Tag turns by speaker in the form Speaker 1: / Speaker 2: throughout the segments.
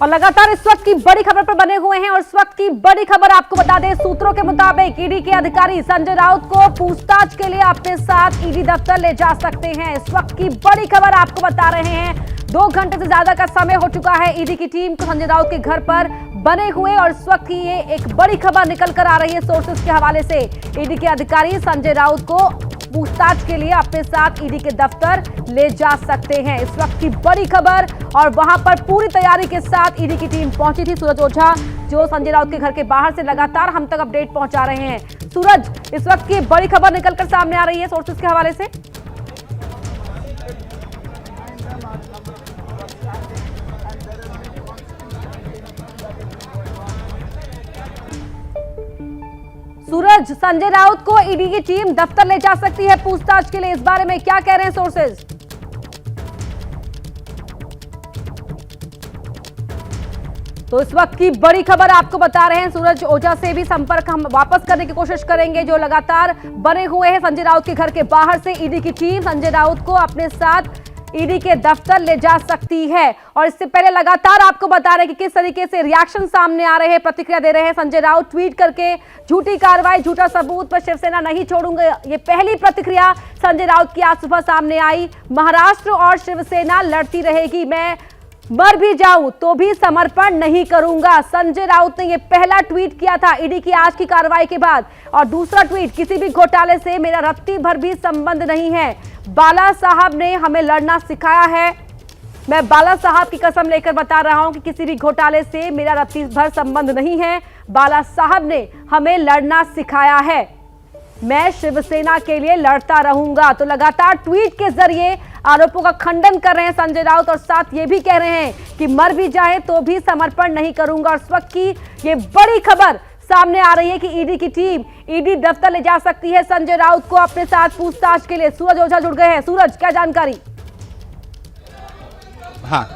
Speaker 1: और लगातार इस वक्त की बड़ी खबर पर बने हुए हैं और इस वक्त की बड़ी खबर आपको बता दें, सूत्रों के मुताबिक ईडी के अधिकारी संजय राउत को पूछताछ के लिए अपने साथ ईडी दफ्तर ले जा सकते हैं। इस वक्त की बड़ी खबर आपको बता रहे हैं, 2 घंटे से ज्यादा का समय हो चुका है ईडी की टीम को संजय राउत के घर पर बने हुए और इस वक्त की ये एक बड़ी खबर निकल कर आ रही है सोर्सेज के हवाले से। ईडी के अधिकारी संजय राउत को पूछताछ के लिए अपने साथ ईडी के दफ्तर ले जा सकते हैं। इस वक्त की बड़ी खबर और वहां पर पूरी तैयारी के साथ ईडी की टीम पहुंची थी। सूरज ओझा जो संजय राउत के घर के बाहर से लगातार हम तक अपडेट पहुंचा रहे हैं। सूरज, इस वक्त की बड़ी खबर निकलकर सामने आ रही है सोर्सेज के हवाले से। सूरज, संजय राउत को ईडी की टीम दफ्तर ले जा सकती है पूछताछ के लिए, इस बारे में क्या कह रहे हैं सोर्सेज? तो इस वक्त की बड़ी खबर आपको बता रहे हैं। सूरज ओझा से भी संपर्क हम वापस करने की कोशिश करेंगे जो लगातार बने हुए हैं संजय राउत के घर के बाहर से। ईडी की टीम संजय राउत को अपने साथ ईडी के दफ्तर ले जा सकती है और इससे पहले लगातार आपको बता रहे हैं कि किस तरीके से रिएक्शन सामने आ रहे हैं, प्रतिक्रिया दे रहे हैं। संजय राउत ट्वीट करके झूठी कार्रवाई, झूठा सबूत पर शिवसेना नहीं छोड़ूंगा, ये पहली प्रतिक्रिया संजय राउत की आज सुबह सामने आई। महाराष्ट्र और शिवसेना लड़ती रहेगी, मैं मर भी जाऊं तो भी समर्पण नहीं करूंगा। संजय राउत ने यह पहला ट्वीट किया था ईडी की आज की कार्रवाई के बाद। और दूसरा ट्वीट, किसी भी घोटाले से मेरा रत्ती भर भी संबंध नहीं है, बाला साहब ने हमें लड़ना सिखाया है। मैं बाला साहब की कसम लेकर बता रहा हूं कि किसी भी घोटाले से मेरा रत्ती भर संबंध नहीं है, बाला साहब ने हमें लड़ना सिखाया है, मैं शिवसेना के लिए लड़ता रहूंगा। तो लगातार ट्वीट के जरिए आरोपों का खंडन कर रहे हैं संजय राउत और साथ ये भी कह रहे हैं कि मर भी जाए तो भी समर्पण नहीं करूंगा। और इस वक्त की ये बड़ी खबर सामने आ रही है कि ईडी की टीम ईडी दफ्तर ले जा सकती है संजय राउत को अपने साथ पूछताछ के लिए। सूरज ओझा जुड़ गए हैं। सूरज, क्या जानकारी?
Speaker 2: हाँ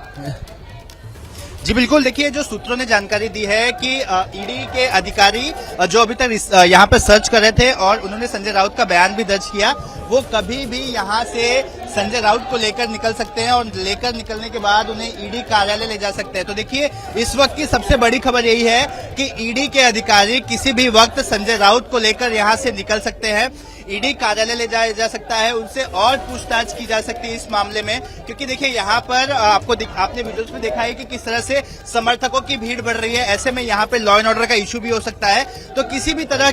Speaker 2: जी बिल्कुल, देखिए जो सूत्रों ने जानकारी दी है कि ईडी के अधिकारी जो अभी तक यहाँ पर सर्च कर रहे थे और उन्होंने संजय राउत का बयान भी दर्ज किया, वो कभी भी यहाँ से संजय राउत को लेकर निकल सकते हैं और लेकर निकलने के बाद उन्हें ईडी कार्यालय ले जा सकते हैं। तो देखिए इस वक्त की सबसे बड़ी खबर यही है कि ईडी के अधिकारी किसी भी वक्त संजय राउत को लेकर यहाँ से निकल सकते हैं, ईडी कार्यालय ले जाया जा सकता है, उनसे और पूछताछ की जा सकती है इस मामले में। क्योंकि देखिए यहाँ पर आपने वीडियोस में देखा है कि किस तरह से समर्थकों की भीड़ बढ़ रही है, ऐसे में यहाँ पे लॉ एंड ऑर्डर का इशू भी हो सकता है। तो किसी भी तरह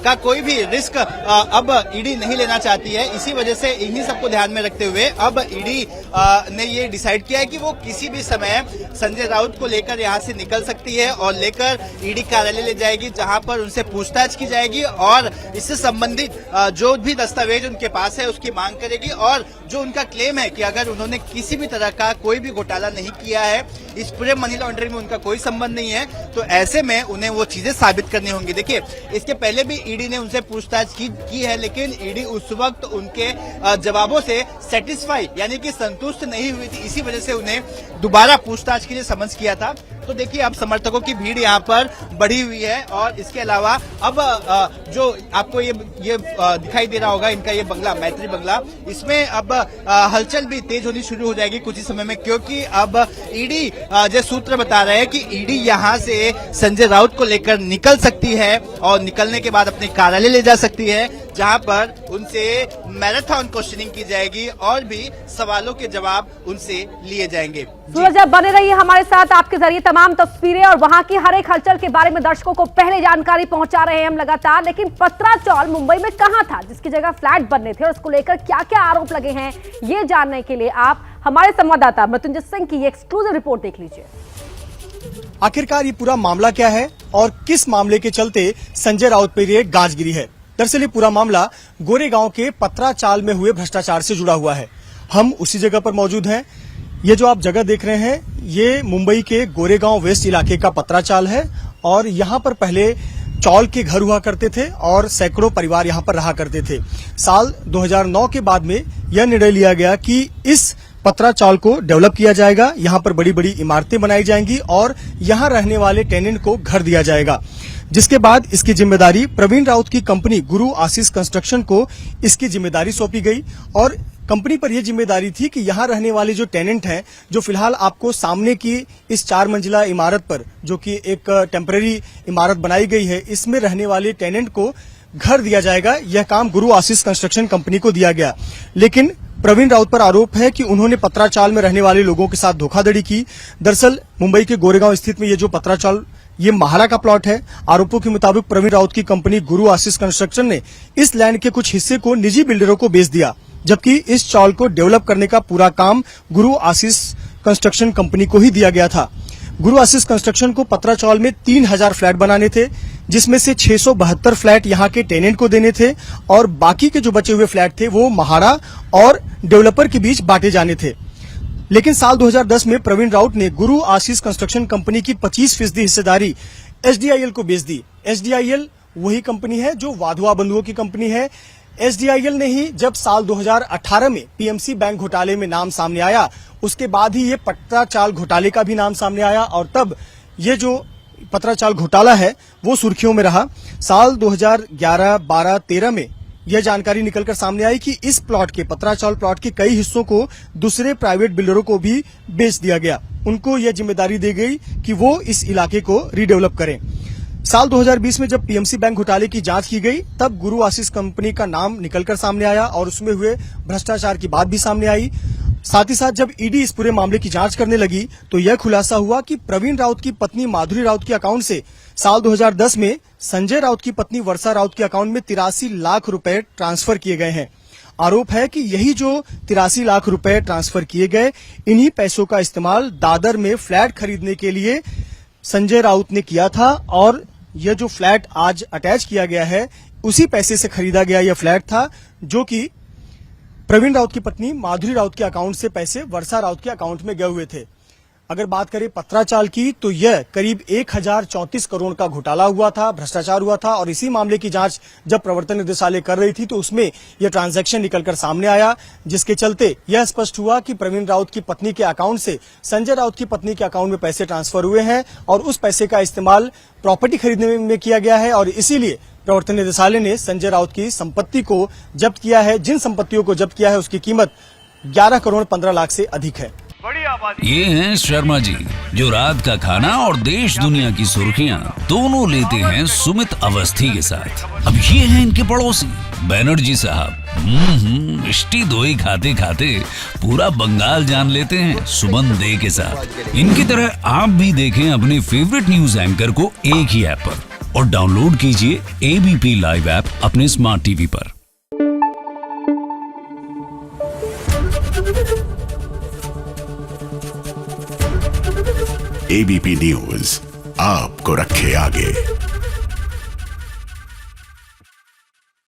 Speaker 2: का कोई भी रिस्क अब ईडी नहीं लेना चाहती है। इसी वजह से इन्हीं सबको ध्यान में रखते हुए अब ईडी ने ये डिसाइड किया है कि वो किसी भी समय संजय राउत को लेकर यहाँ से निकल सकती है और लेकर ईडी कार्यालय ले जाएगी, जहां पर उनसे पूछताछ की जाएगी और इससे संबंधित जो भी दस्तावेज उनके पास है उसकी मांग करेगी। और जो उनका क्लेम है कि अगर उन्होंने किसी भी तरह का कोई भी घोटाला नहीं किया है, इस पूरे मनी लॉन्ड्रिंग में उनका कोई संबंध नहीं है, तो ऐसे में उन्हें वो चीजें साबित करनी होंगी। देखिए इसके पहले भी ईडी ने उनसे पूछताछ की है, लेकिन ईडी उस वक्त उनके जवाबों से सेटिस्फाई यानी कि संतुष्ट नहीं हुई थी, इसी वजह से उन्हें दोबारा पूछताछ के लिए समन्स किया था। तो देखिए अब समर्थकों की भीड़ यहाँ पर बढ़ी हुई है और इसके अलावा अब जो आपको ये दिखाई दे रहा होगा, इनका ये बंगला, मैत्री बंगला, इसमें अब हलचल भी तेज होनी शुरू हो जाएगी कुछ ही समय में, क्योंकि अब ईडी जो सूत्र बता रहे हैं कि ईडी यहाँ से संजय राउत को लेकर निकल सकती है और निकलने के बाद अपने कार्यालय ले जा सकती है, जहां पर उनसे मैराथन क्वेश्चनिंग की जाएगी और भी सवालों के जवाब उनसे लिए जाएंगे।
Speaker 1: सूरज, आप बने रहिए हमारे साथ, आपके जरिए तमाम तस्वीरें और वहां की हर एक हलचल के बारे में दर्शकों को पहले जानकारी पहुंचा रहे हैं हम लगातार। लेकिन पत्राचौल मुंबई में कहां था जिसकी जगह फ्लैट बनने थे और उसको लेकर क्या क्या आरोप लगे हैं, ये जानने के लिए आप हमारे संवाददाता मृत्युंजय सिंह की एक्सक्लूसिव रिपोर्ट देख लीजिए।
Speaker 3: आखिरकार ये पूरा मामला क्या है और किस मामले के चलते संजय राउत पर ये गाज गिरी है? दरअसल ये पूरा मामला गोरेगांव के पत्राचाल में हुए भ्रष्टाचार से जुड़ा हुआ है। हम उसी जगह पर मौजूद हैं। ये जो आप जगह देख रहे हैं, ये मुंबई के गोरेगांव वेस्ट इलाके का पत्राचाल है और यहाँ पर पहले चौल के घर हुआ करते थे और सैकड़ों परिवार यहाँ पर रहा करते थे। साल 2009 के बाद में यह निर्णय लिया गया कि इस पत्राचाल को डेवलप किया जाएगा, यहाँ पर बड़ी बड़ी इमारतें बनाई जाएंगी और यहाँ रहने वाले टेनेंट को घर दिया जाएगा, जिसके बाद इसकी जिम्मेदारी प्रवीण राउत की कंपनी गुरु आशीष कंस्ट्रक्शन को इसकी जिम्मेदारी सौंपी गई और कंपनी पर यह जिम्मेदारी थी कि यहाँ रहने वाले जो टेनेंट हैं, जो फिलहाल आपको सामने की इस 4 मंजिला इमारत पर, जो कि एक टेम्पररी इमारत बनाई गई है, इसमें रहने वाले टेनेंट को घर दिया जाएगा। यह काम गुरु आशीष कंस्ट्रक्शन कंपनी को दिया गया। लेकिन प्रवीण राउत पर आरोप है कि उन्होंने पत्राचाल में रहने वाले लोगों के साथ धोखाधड़ी की। दरअसल मुंबई के गोरेगांव स्थित में ये जो पत्राचाल, ये महारा का प्लॉट है। आरोपों के मुताबिक प्रवीण राउत की कंपनी गुरु आशीष कंस्ट्रक्शन ने इस लैंड के कुछ हिस्से को निजी बिल्डरों को बेच दिया, जबकि इस चौल को डेवलप करने का पूरा काम गुरु आशीष कंस्ट्रक्शन कंपनी को ही दिया गया था। गुरु आशीष कंस्ट्रक्शन को पत्राचौल में 3000 फ्लैट बनाने थे, जिसमें से 672 फ्लैट यहाँ के टेनेंट को देने थे और बाकी के जो बचे हुए फ्लैट थे वो महारा और डेवलपर के बीच बांटे जाने थे। लेकिन साल 2010 में प्रवीण राउत ने गुरु आशीष कंस्ट्रक्शन कंपनी की 25% हिस्सेदारी एसडीआईएल को बेच दी। एसडीआईएल वही कंपनी है जो वाधवा बंधुओं की कंपनी है। एसडीआईएल ने ही जब साल 2018 में पीएमसी बैंक घोटाले में नाम सामने आया, उसके बाद ही ये पत्राचाल घोटाले का भी नाम सामने आया और तब ये जो पत्राचाल घोटाला है वो सुर्खियों में रहा। साल 2011, 12, 13 में यह जानकारी निकलकर सामने आई कि इस प्लॉट के, पत्राचाल प्लॉट के कई हिस्सों को दूसरे प्राइवेट बिल्डरों को भी बेच दिया गया। उनको यह जिम्मेदारी दी गई कि वो इस इलाके को रीडेवलप करें। साल 2020 में जब पीएमसी बैंक घोटाले की जांच की गई, तब गुरु आशीष कंपनी का नाम निकलकर सामने आया और उसमें हुए भ्रष्टाचार की बात भी सामने आई। साथ ही साथ जब ईडी इस पूरे मामले की जांच करने लगी तो यह खुलासा हुआ कि प्रवीण राउत की पत्नी माधुरी राउत के अकाउंट से साल 2010 में संजय राउत की पत्नी वर्षा राउत के अकाउंट में 83 लाख रुपए ट्रांसफर किए गए हैं। आरोप है कि यही जो 83 लाख रुपए ट्रांसफर किए गए, इन्हीं पैसों का इस्तेमाल दादर में फ्लैट खरीदने के लिए संजय राउत ने किया था और यह जो फ्लैट आज अटैच किया गया है, उसी पैसे से खरीदा गया यह फ्लैट था, जो कि प्रवीण राउत की पत्नी माधुरी राउत के अकाउंट से पैसे वर्षा राउत के अकाउंट में गए हुए थे। अगर बात करें पत्राचाल की, तो यह करीब 1034 करोड़ का घोटाला हुआ था, भ्रष्टाचार हुआ था और इसी मामले की जांच जब प्रवर्तन निदेशालय कर रही थी तो उसमें यह ट्रांजैक्शन निकलकर सामने आया, जिसके चलते यह स्पष्ट हुआ कि प्रवीण राउत की पत्नी के अकाउंट से संजय राउत की पत्नी के अकाउंट में पैसे ट्रांसफर हुए हैं और उस पैसे का इस्तेमाल प्रॉपर्टी खरीदने में किया गया है और इसीलिए प्रवर्तन निदेशालय ने संजय राउत की संपत्ति को जब्त किया है। जिन संपत्तियों को जब्त किया है उसकी कीमत 11 करोड़ 15 लाख से अधिक है।
Speaker 4: ये हैं शर्मा जी, जो रात का खाना और देश दुनिया की सुर्खियां दोनों लेते हैं सुमित अवस्थी के साथ। अब ये हैं इनके पड़ोसी बैनर्जी साहब। मिष्टी दोई खाते खाते पूरा बंगाल जान लेते हैं सुमन दे के साथ। इनकी तरह आप भी देखें अपने फेवरेट न्यूज एंकर को एक ही ऐप पर और डाउनलोड कीजिए एबीपी लाइव ऐप अपने स्मार्ट टीवी पर।
Speaker 5: एबीपी न्यूज आपको रखे आगे।